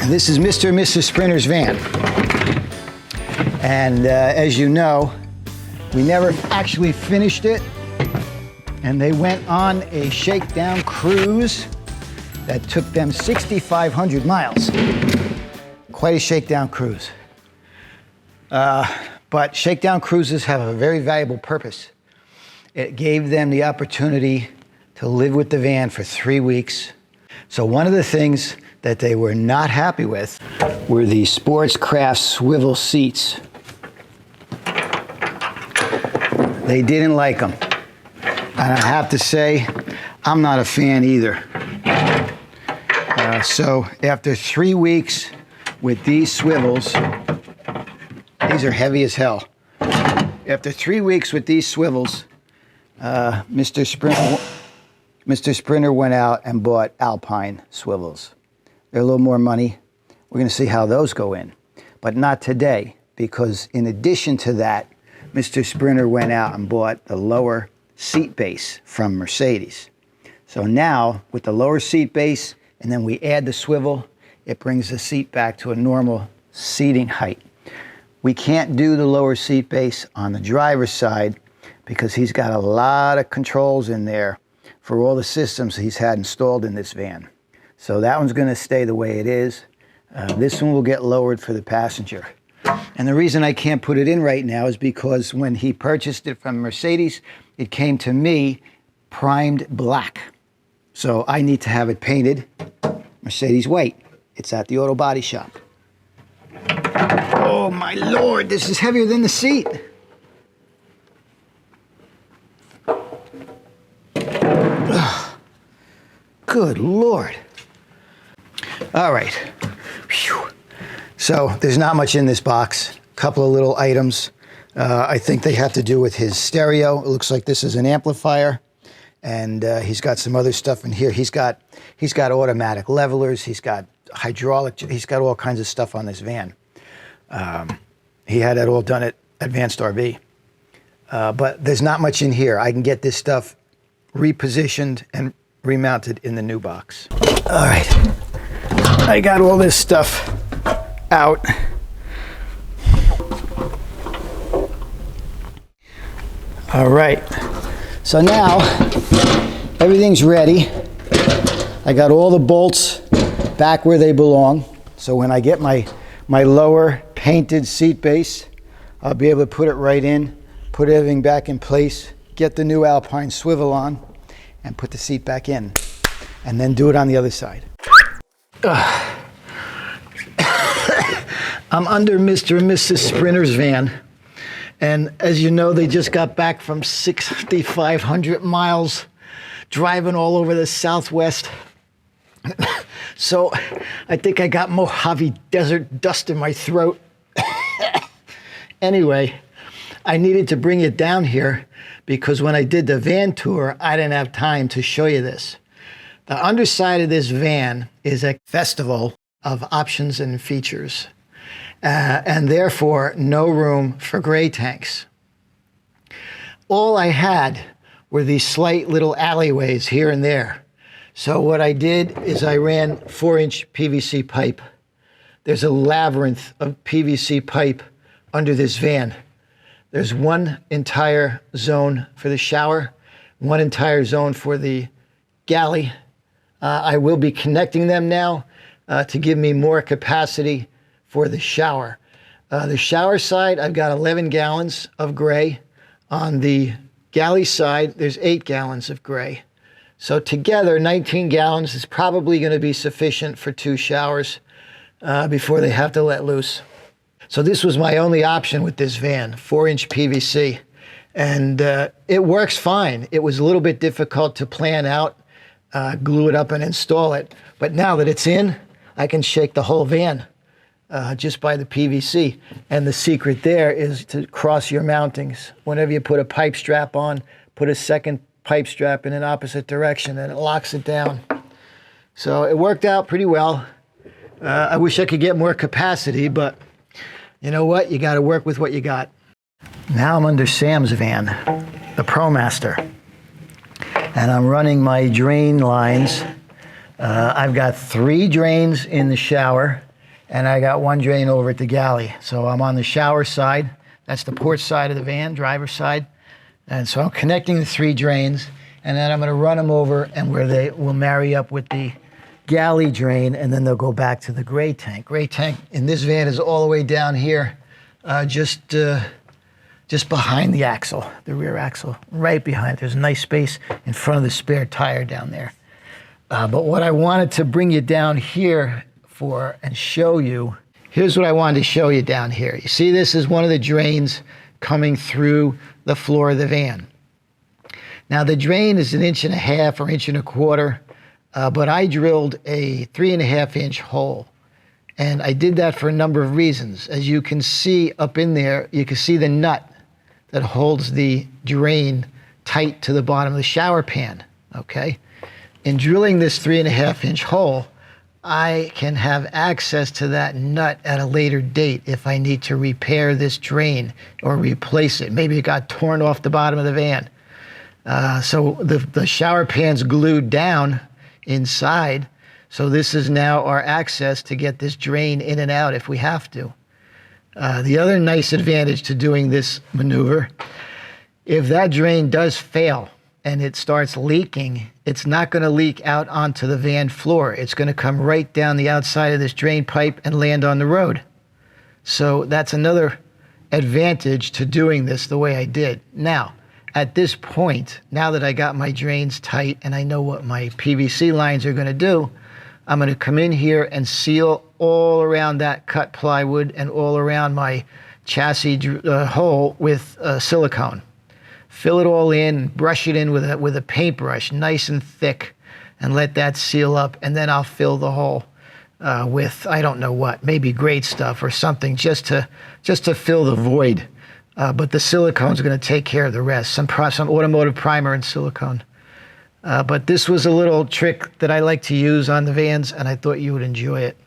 This is Mr. and Mrs. Sprinter's van. And as you know, we never actually finished it. And they went on a shakedown cruise that took them 6,500 miles. Quite a shakedown cruise. But shakedown cruises have a very valuable purpose. It gave them the opportunity to live with the van for 3 weeks. So one of the things that they were not happy with were the Sportscraft swivel seats. They didn't like them. And I have to say, I'm not a fan either. So after 3 weeks with these swivels, these are heavy as hell. After 3 weeks with these swivels, Mr. Sprinter went out and bought Alpine swivels. They're a little more money. We're going to see how those go in, but not today, because in addition to that, Mr. Sprinter went out and bought the lower seat base from Mercedes. So now, with the lower seat base, and then we add the swivel, it brings the seat back to a normal seating height. We can't do the lower seat base on the driver's side because he's got a lot of controls in there for all the systems he's had installed in this van. So that one's going to stay the way it is. This one will get lowered for the passenger. And the reason I can't put it in right now is because when he purchased it from Mercedes, it came to me primed black. So I need to have it painted Mercedes white. It's at the auto body shop. Oh my Lord, this is heavier than the seat. Ugh. Good Lord. All right. Whew. So there's not much in this box. A couple of little items. I think they have to do with his stereo. It looks like this is an amplifier. And he's got some other stuff in here. He's got automatic levelers. He's got hydraulic. He's got all kinds of stuff on this van. He had that all done at Advanced RV. But there's not much in here. I can get this stuff repositioned and remounted in the new box. All right. I got all this stuff out. All right. So now everything's ready. I got all the bolts back where they belong. So when I get my lower painted seat base, I'll be able to put it right in, put everything back in place, get the new Alpine swivel on, and put the seat back in, and then do it on the other side. I'm under Mr. and Mrs. Sprinter's van, and as you know, they just got back from 6,500 miles driving all over the Southwest. So I think I got Mojave Desert dust in my throat. Anyway, I needed to bring it down here because when I did the van tour, I didn't have time to show you this. The underside of this van is a festival of options and features, and therefore no room for gray tanks. All I had were these slight little alleyways here and there. So what I did is I ran 4-inch PVC pipe. There's a labyrinth of PVC pipe under this van. There's one entire zone for the shower, one entire zone for the galley. I will be connecting them now to give me more capacity for the shower. The shower side, I've got 11 gallons of gray. On the galley side, there's 8 gallons of gray. So together, 19 gallons is probably going to be sufficient for 2 showers before they have to let loose. So this was my only option with this van, 4-inch PVC. And it works fine. It was a little bit difficult to plan out, glue it up and install it. But now that it's in, I can shake the whole van just by the PVC. And the secret there is to cross your mountings. Whenever you put a pipe strap on, put a second pipe strap in an opposite direction and it locks it down. So it worked out pretty well. I wish I could get more capacity, but you know what? You got to work with what you got. Now I'm under Sam's van, the ProMaster, and I'm running my drain lines. I've got 3 drains in the shower and I got one drain over at the galley. So I'm on the shower side. That's the port side of the van, driver's side. And so I'm connecting the 3 drains, and then I'm going to run them over and where they will marry up with the galley drain, and then they'll go back to the gray tank. Gray tank in this van is all the way down here, just behind the axle, the rear axle, right behind. There's a nice space in front of the spare tire down there. But what I wanted to bring you down here for and show you, here's what I wanted to show you down here. You see, this is one of the drains coming through the floor of the van. Now the drain is 1.5 inches or 1.25 inches, but I drilled a 3.5-inch hole. And I did that for a number of reasons. As you can see up in there, you can see the nut that holds the drain tight to the bottom of the shower pan, okay? In drilling this 3.5-inch hole, I can have access to that nut at a later date if I need to repair this drain or replace it. Maybe it got torn off the bottom of the van. So the shower pan's glued down inside, so this is now our access to get this drain in and out if we have to. The other nice advantage to doing this maneuver, if that drain does fail and it starts leaking, it's not going to leak out onto the van floor. It's going to come right down the outside of this drain pipe and land on the road. So that's another advantage to doing this the way I did. Now, at this point, now that I got my drains tight and I know what my PVC lines are going to do, I'm going to come in here and seal all around that cut plywood and all around my chassis hole with silicone. Fill it all in, brush it in with a paintbrush, nice and thick, and let that seal up. And then I'll fill the hole with, I don't know what, maybe grade stuff or something, just to fill the void. But the silicone's going to take care of the rest. Some automotive primer and silicone. But this was a little trick that I like to use on the vans, and I thought you would enjoy it.